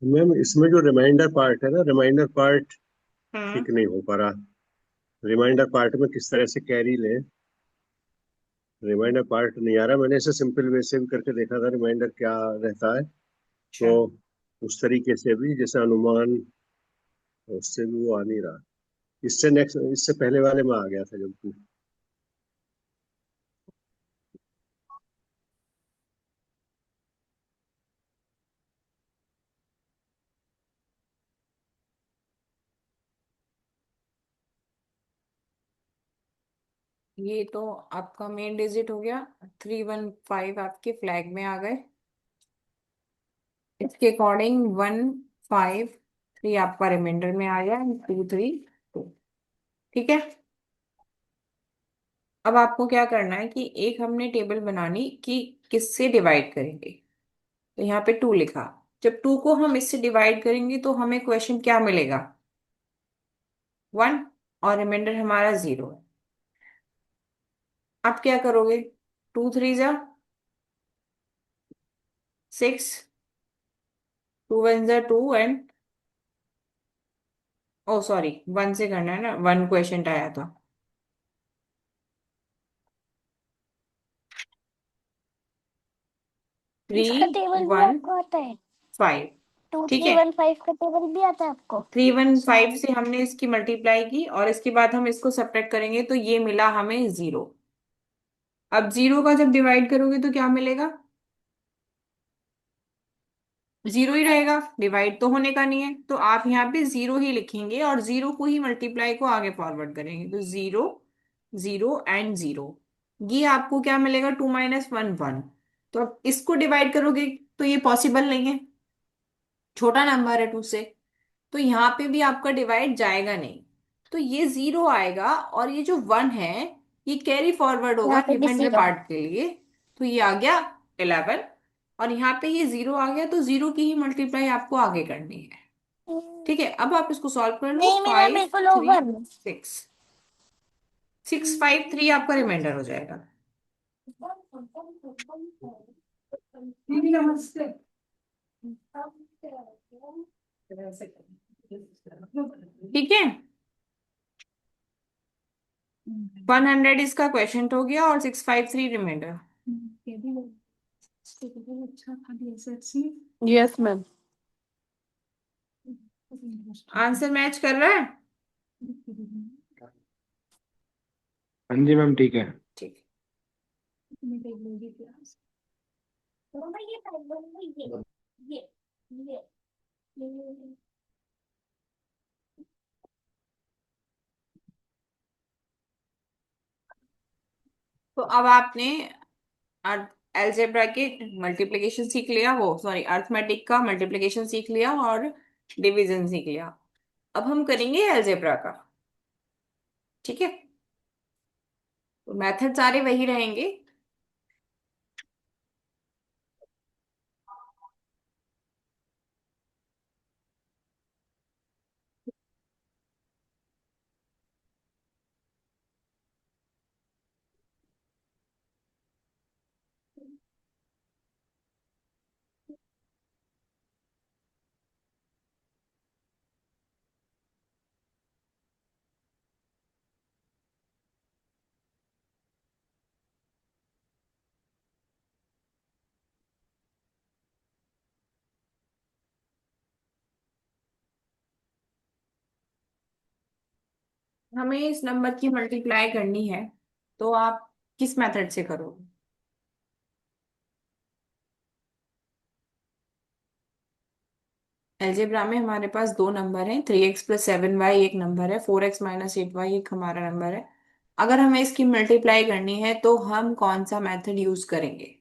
Ma'am इसमें जो reminder part है ना, रिमाइंडर पार्ट हम्म। ठीक नहीं हो पा रहा। रिमाइंडर पार्ट में किस तरह से कैरी लें, रिमाइंडर पार्ट नहीं आ रहा। मैंने इसे सिंपल वे से भी करके देखा था, रिमाइंडर क्या रहता है। अच्छा। तो उस तरीके से भी जैसे अनुमान, उससे भी वो आ नहीं रहा। इससे नेक्स्ट, इससे पहले वाले में आ गया था जब। ये तो आपका मेन डिजिट हो गया। 315 आपके फ्लैग में आ गए। इसके अकॉर्डिंग 153 आपका रिमाइंडर में आ गया। 232। ठीक है। अब आपको क्या करना है कि एक हमने टेबल बनानी कि किससे डिवाइड करेंगे। तो यहाँ पे 2 लिखा। जब 2 को हम इससे डिवाइड करेंगे तो हमें क्वेश्चन क्या मिलेगा? 1। और रिमाइंडर हमारा 0 है। आप क्या करोगे? 2 3 जा 6, 2 1 जा 2 एंड ओ सॉरी 1 से करना है ना, 1 क्वेश्चन आया था। 3 इसका टेबल भी 1 आपको आता है? 5। टू ठीक थ्री है। वन फाइव का टेबल भी आता है आपको? 315 से हमने इसकी मल्टीप्लाई की और इसके बाद हम इसको सब्ट्रैक्ट करेंगे तो ये मिला हमें 0। अब 0 का जब डिवाइड करोगे तो क्या मिलेगा? 0 ही रहेगा, डिवाइड तो होने का नहीं है। तो आप यहाँ पे 0 ही लिखेंगे और 0 को ही मल्टीप्लाई को आगे फॉरवर्ड करेंगे तो 0 0 एंड 0। ये आपको क्या मिलेगा? 2 - 1 1। तो अब इसको डिवाइड करोगे तो ये पॉसिबल नहीं है, छोटा नंबर है 2 से। तो यहाँ पे भी आपका डिवाइड जाएगा नहीं। तो ये 0 आएगा और ये जो 1 है ये कैरी फॉरवर्ड होगा यहाँ पे भी रिमाइंडर 0। पार्ट के लिए। तो ये आ गया 11। और यहाँ पे ये 0 आ गया तो 0 की ही मल्टीप्लाई आपको आगे करनी है। ठीक है। अब आप इसको सॉल्व कर लो। नहीं मिला 5 बिल्कुल 3 ओवर। 6 653 आपका रिमाइंडर हो जाएगा। दीदी नमस्ते। ठीक है। 100 इसका क्वेश्चन हो गया और 653 reminder. Yes ma'am. Answer match कर रहा है? हाँ जी मैम, ठीक है। ठीक। तो अब आपने अलजेब्रा के मल्टीप्लिकेशन सीख लिया, वो सॉरी अर्थमेटिक का मल्टीप्लिकेशन सीख लिया और डिवीजन सीख लिया। अब हम करेंगे अलजेब्रा का। ठीक है। तो मेथड सारे वही रहेंगे। हमें इस नंबर की मल्टीप्लाई करनी है। तो आप किस मेथड से करोगे? अलजेब्रा में हमारे पास दो नंबर हैं, 3x + 7y एक नंबर है, 4x - 8y एक हमारा नंबर है। अगर हमें इसकी मल्टीप्लाई करनी है तो हम कौन सा मेथड यूज करेंगे?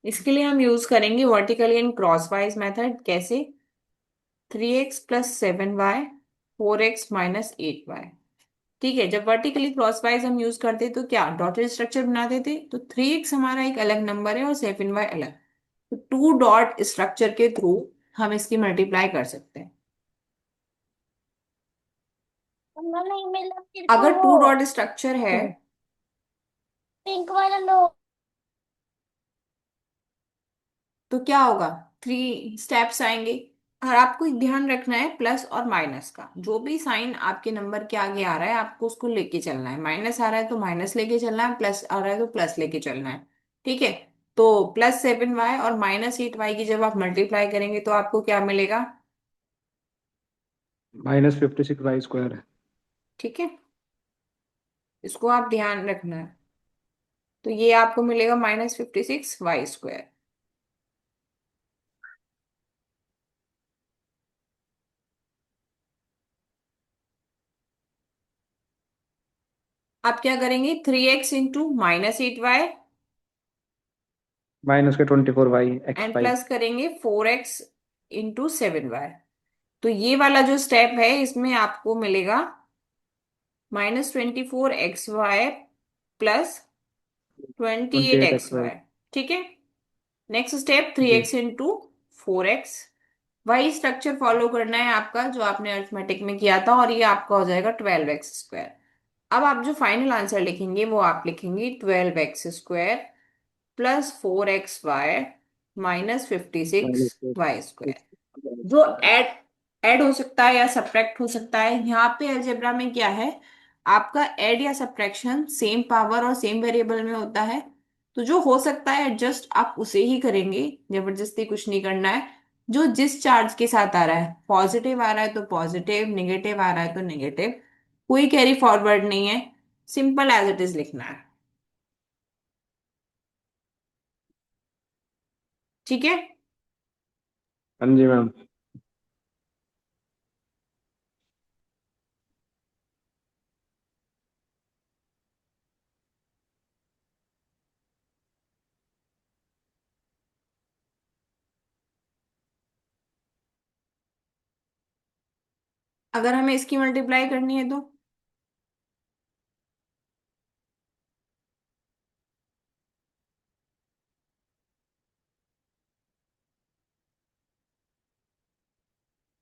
इसके लिए हम यूज करेंगे वर्टिकली एंड क्रॉसवाइज मेथड। कैसे? 3x + 7y 4x - 8y। ठीक है। जब वर्टिकली क्रॉसवाइज हम यूज करते तो क्या डॉटेड स्ट्रक्चर बनाते थे, तो 3x हमारा एक अलग नंबर है और 7y अलग। तो 2 डॉट स्ट्रक्चर के थ्रू हम इसकी मल्टीप्लाई कर सकते हैं। नहीं मिला मेरे को अगर वो। 2 डॉट स्ट्रक्चर है पिंक वाला लो। तो क्या होगा, 3 स्टेप्स आएंगे। और आपको एक ध्यान रखना है प्लस और माइनस का, जो भी साइन आपके नंबर के आगे आ रहा है आपको उसको लेके चलना है। माइनस आ रहा है तो माइनस लेके चलना है, प्लस आ रहा है तो प्लस लेके चलना है। ठीक है। तो +7y और -8y की जब आप मल्टीप्लाई करेंगे तो आपको क्या मिलेगा। -56y² है। ठीक है, इसको आप ध्यान रखना है। तो ये आपको मिलेगा -56y²। आप क्या करेंगे, 3x into -8y -24y and xy। Plus करेंगे 4x इंटू 7y। तो ये वाला जो स्टेप है इसमें आपको मिलेगा -24xy plus twenty twenty eight eight x x y y ठीक है। नेक्स्ट स्टेप थ्री जी। X into 4x। वही स्ट्रक्चर फॉलो करना है आपका जो आपने अरिथमेटिक में किया था, और ये आपका हो जाएगा 12x²। अब आप जो फाइनल आंसर लिखेंगे वो आप लिखेंगे 12x² +4xy -56y²। जो ऐड हो सकता है या सब्ट्रैक्ट हो सकता है। यहाँ पे अलजेब्रा में क्या है, आपका ऐड या सब्ट्रैक्शन सेम पावर और सेम वेरिएबल में होता है। तो जो हो सकता है एडजस्ट आप उसे ही करेंगे, जबरदस्ती कुछ नहीं करना है। जो जिस चार्ज के साथ आ रहा है, पॉजिटिव आ रहा है तो पॉजिटिव, निगेटिव आ रहा है तो निगेटिव, कोई कैरी फॉरवर्ड नहीं है। सिंपल एज इट इज लिखना है। ठीक है। हाँ जी मैम। अगर हमें इसकी मल्टीप्लाई करनी है तो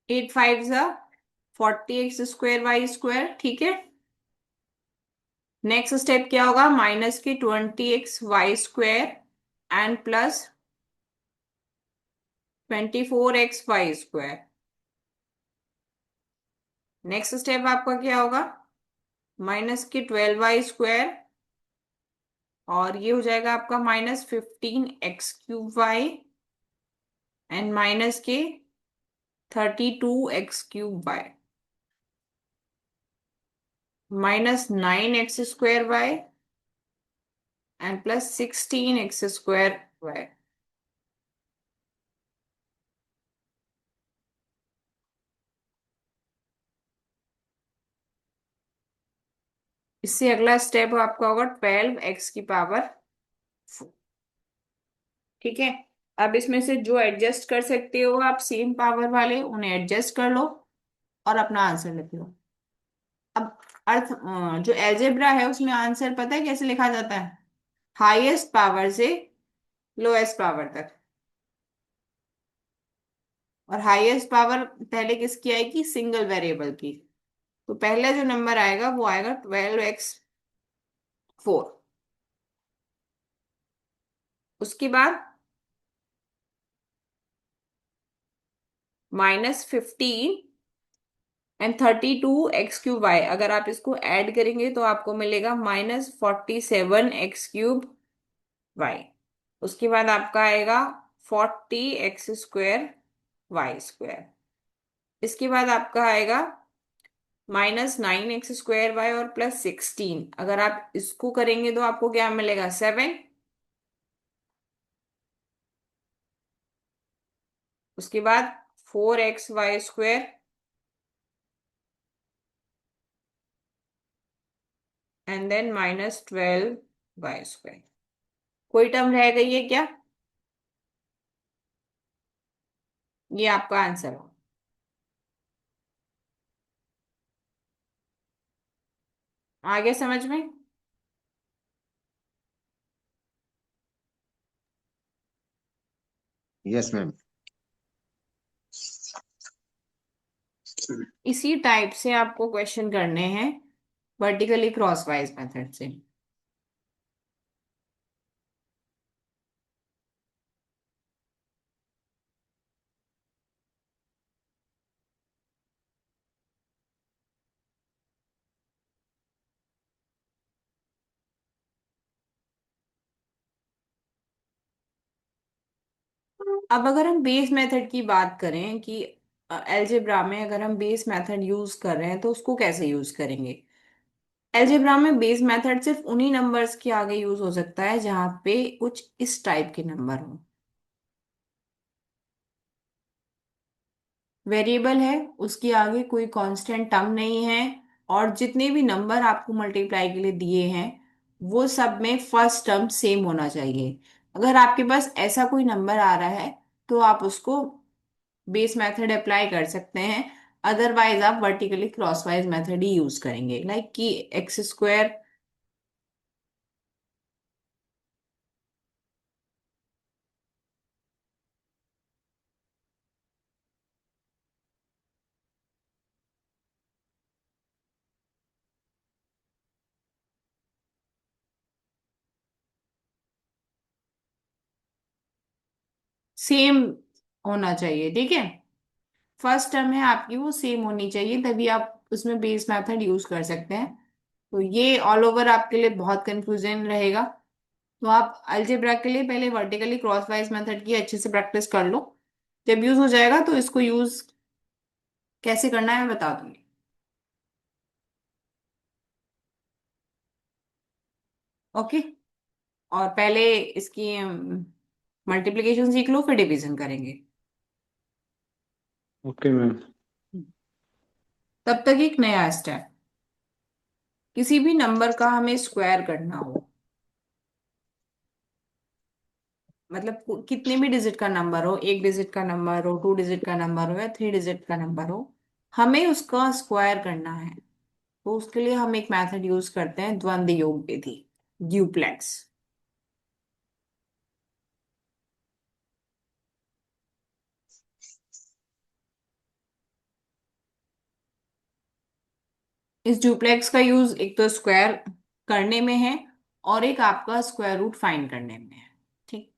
8×5 = 40x² y²। ठीक है। नेक्स्ट स्टेप क्या होगा, -20xy² and +24xy²। Next step आपका क्या होगा, -12y² और ये हो जाएगा आपका -15x³ y and -32x³ y -9x² y and +16x² y। इससे अगला स्टेप आपका होगा 12x⁴। ठीक है। अब इसमें से जो एडजस्ट कर सकते हो आप सेम पावर वाले उन्हें एडजस्ट कर लो और अपना आंसर लिख लो। अब जो एलजेब्रा है उसमें आंसर पता है कैसे लिखा जाता है, हाईएस्ट पावर से लोएस्ट पावर तक। और हाईएस्ट पावर पहले किसकी आएगी, सिंगल वेरिएबल की। तो पहला जो नंबर आएगा वो आएगा 12x⁴। उसके बाद -15 एंड 32x³ y। अगर आप इसको ऐड करेंगे तो आपको मिलेगा -47x³ y। उसके बाद आपका आएगा 40x² इसके बाद आपका आएगा -9x² y और +16। अगर आप इसको करेंगे तो आपको क्या मिलेगा, 7। उसके बाद 4xy² एंड देन -12y²। कोई टर्म रह गई है क्या, ये आपका आंसर हो। आगे समझ में। Yes ma'am. इसी टाइप से आपको क्वेश्चन करने हैं वर्टिकली क्रॉसवाइज मेथड से। अब अगर हम बेस मेथड की बात करें कि अलजेब्रा में अगर हम बेस मेथड यूज कर रहे हैं तो उसको कैसे यूज करेंगे। अलजेब्रा में बेस मेथड सिर्फ उन्हीं नंबर्स के आगे यूज हो सकता है जहां पे कुछ इस टाइप के नंबर हो। वेरिएबल है, उसके आगे कोई कांस्टेंट टर्म नहीं है, और जितने भी नंबर आपको मल्टीप्लाई के लिए दिए हैं वो सब में फर्स्ट टर्म सेम होना चाहिए। अगर आपके पास ऐसा कोई नंबर आ रहा है तो आप उसको बेस मेथड अप्लाई कर सकते हैं। अदरवाइज आप वर्टिकली क्रॉसवाइज मेथड ही यूज करेंगे, लाइक कि एक्स स्क्वायर। सेम होना चाहिए, ठीक है। फर्स्ट टर्म है आपकी वो सेम होनी चाहिए, तभी आप उसमें बेस मेथड यूज कर सकते हैं। तो ये ऑल ओवर आपके लिए बहुत कंफ्यूजन रहेगा। तो आप अलजेब्रा के लिए पहले वर्टिकली क्रॉसवाइज मेथड की अच्छे से प्रैक्टिस कर लो। जब यूज हो जाएगा तो इसको यूज कैसे करना है मैं बता दूंगी। ओके। और पहले इसकी मल्टीप्लिकेशन सीख लो, फिर डिवीजन करेंगे। Okay ma'am. तब तक एक नया स्टेप, किसी भी नंबर का हमें स्क्वायर करना हो, मतलब कितने भी डिजिट का नंबर हो, एक डिजिट का नंबर हो, टू डिजिट का नंबर हो या थ्री डिजिट का नंबर हो, हमें उसका स्क्वायर करना है। तो उसके लिए हम एक मेथड यूज करते हैं, द्वंद्व योग विधि, ड्यूप्लेक्स। इस ड्यूप्लेक्स का यूज एक तो स्क्वायर करने में है और एक आपका स्क्वायर रूट फाइंड करने में है। ठीक।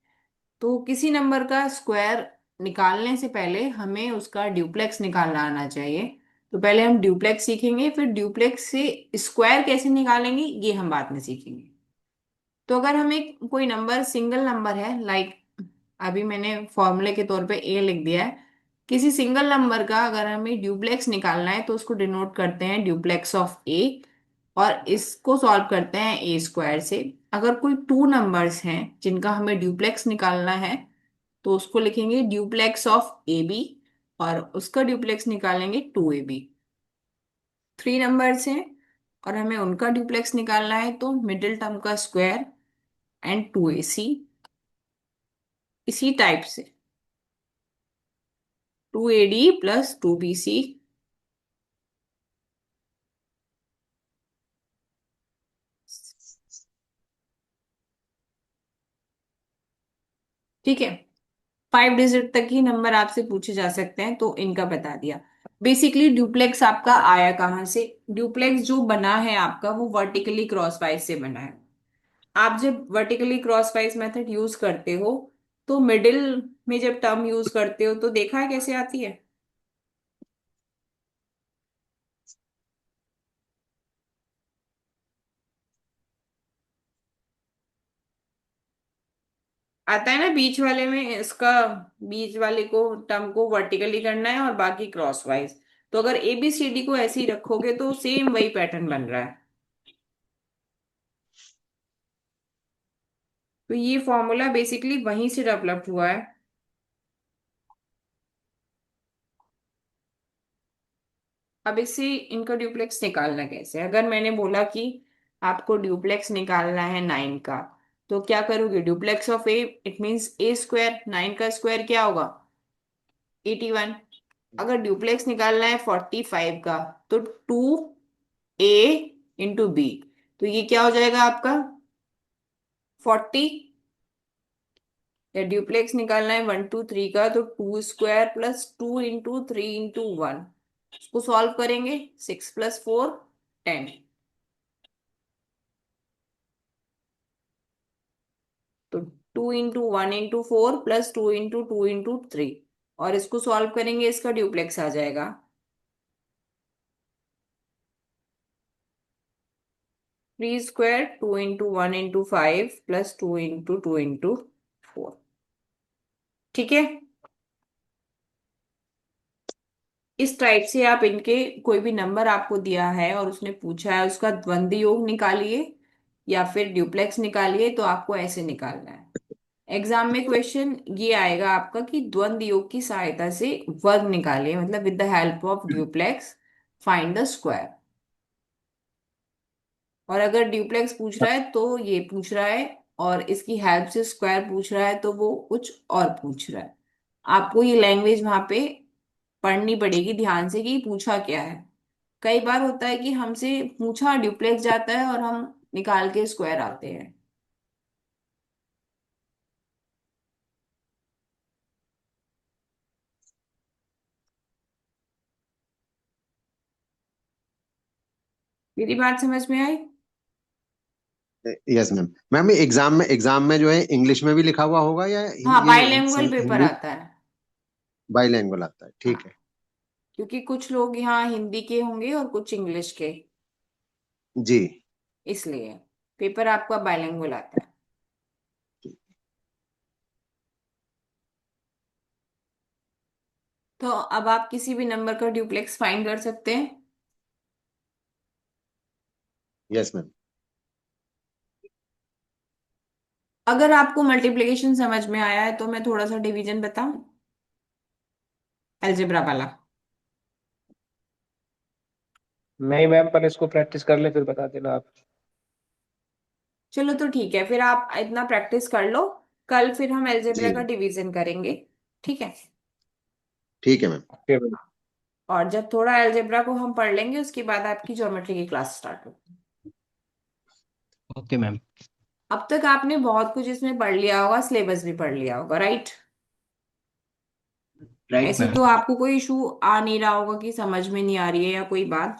तो किसी नंबर का स्क्वायर निकालने से पहले हमें उसका ड्यूप्लेक्स निकालना आना चाहिए। तो पहले हम ड्यूप्लेक्स सीखेंगे, फिर ड्यूप्लेक्स से स्क्वायर कैसे निकालेंगे ये हम बाद में सीखेंगे। तो अगर हमें कोई नंबर सिंगल नंबर है, लाइक अभी मैंने फॉर्मूले के तौर पे ए लिख दिया है, किसी सिंगल नंबर का अगर हमें ड्यूप्लेक्स निकालना है तो उसको डिनोट करते हैं ड्यूप्लेक्स ऑफ ए, और इसको सॉल्व करते हैं ए स्क्वायर से। अगर कोई टू नंबर्स हैं जिनका हमें ड्यूप्लेक्स निकालना है तो उसको लिखेंगे ड्यूप्लेक्स ऑफ ए बी, और उसका ड्यूप्लेक्स निकालेंगे two a b. Three numbers हैं और हमें उनका ड्यूप्लेक्स निकालना है तो मिडिल टर्म का square and two a c. इसी टाइप से two a d plus two b c. ठीक है। फाइव डिजिट तक ही नंबर आपसे पूछे जा सकते हैं तो इनका बता दिया। बेसिकली ड्यूप्लेक्स आपका आया कहाँ से। ड्यूप्लेक्स जो बना है आपका वो वर्टिकली क्रॉसवाइज से बना है। आप जब वर्टिकली क्रॉसवाइज मेथड यूज करते हो तो मिडिल में जब टर्म यूज करते हो तो देखा है कैसे आती है। आता है ना बीच वाले में, इसका बीच वाले को टर्म को वर्टिकली करना है और बाकी क्रॉसवाइज। तो अगर ए बी सी डी को ऐसे ही रखोगे तो सेम वही पैटर्न बन रहा है। तो ये फॉर्मूला बेसिकली वहीं से डेवलप हुआ है। अब इससे इनका ड्यूप्लेक्स निकालना कैसे, अगर मैंने बोला कि आपको ड्यूप्लेक्स निकालना है नाइन का, तो क्या करोगे, duplex of a it means a square, nine का स्क्वायर क्या होगा 81। अगर ड्यूप्लेक्स निकालना है 45 का तो टू ए इंटू बी, तो ये क्या हो जाएगा आपका 40। या ड्यूप्लेक्स निकालना है 1 2 3 का तो two square plus two into three into one, उसको सॉल्व करेंगे 6 + 4 10। तो 2 × 1 × 4 प्लस 2 × 2 × 3, और इसको सॉल्व करेंगे इसका ड्यूप्लेक्स आ जाएगा 3 स्क्वायर 2 × 1 × 5 प्लस 2 × 2 × 4। ठीक है। इस टाइप से आप इनके कोई भी नंबर आपको दिया है और उसने पूछा है उसका द्वंद्व योग निकालिए या फिर ड्यूप्लेक्स निकालिए, तो आपको ऐसे निकालना है। एग्जाम में क्वेश्चन ये आएगा आपका कि द्वंद्व योग की सहायता से वर्ग निकालिए, मतलब with the help of duplex find the square. और अगर ड्यूप्लेक्स पूछ रहा है तो ये पूछ रहा है, और इसकी हेल्प से स्क्वायर पूछ रहा है तो वो कुछ और पूछ रहा है। आपको ये लैंग्वेज वहां पे पढ़नी पड़ेगी ध्यान से कि पूछा क्या है। कई बार होता है कि हमसे पूछा ड्यूप्लेक्स जाता है और हम निकाल के स्क्वायर आते हैं। मेरी बात समझ में आई? Yes ma'am. मैम एग्जाम में जो है इंग्लिश में भी लिखा हुआ होगा या हाँ, ये बाइलिंगुअल पेपर हिंदी आता है। बाइलैंग्वेज आता है? हाँ, ठीक है। क्योंकि कुछ लोग यहाँ हिंदी के होंगे और कुछ इंग्लिश के, जी। इसलिए पेपर आपका बाइलिंगुअल आता है। तो अब आप किसी भी नंबर का ड्यूप्लेक्स फाइंड कर सकते हैं। Yes ma'am. अगर आपको मल्टीप्लिकेशन समझ में आया है तो मैं थोड़ा सा डिवीजन बताऊं, अलजेब्रा वाला। नहीं मैम, पर इसको प्रैक्टिस कर ले फिर बता देना आप। चलो तो ठीक है, फिर आप इतना प्रैक्टिस कर लो, कल फिर हम अलजेब्रा जी का मैम। डिवीजन करेंगे। ठीक है। ठीक है मैम। Okay ma'am. और जब थोड़ा अलजेब्रा को हम पढ़ लेंगे उसके बाद आपकी ज्योमेट्री की क्लास स्टार्ट होगी। Okay ma'am. अब तक आपने बहुत कुछ इसमें पढ़ लिया होगा, सिलेबस भी पढ़ लिया होगा, राइट? राइट ऐसे मैम। तो आपको कोई इशू आ नहीं रहा होगा कि समझ में नहीं आ रही है या कोई बात।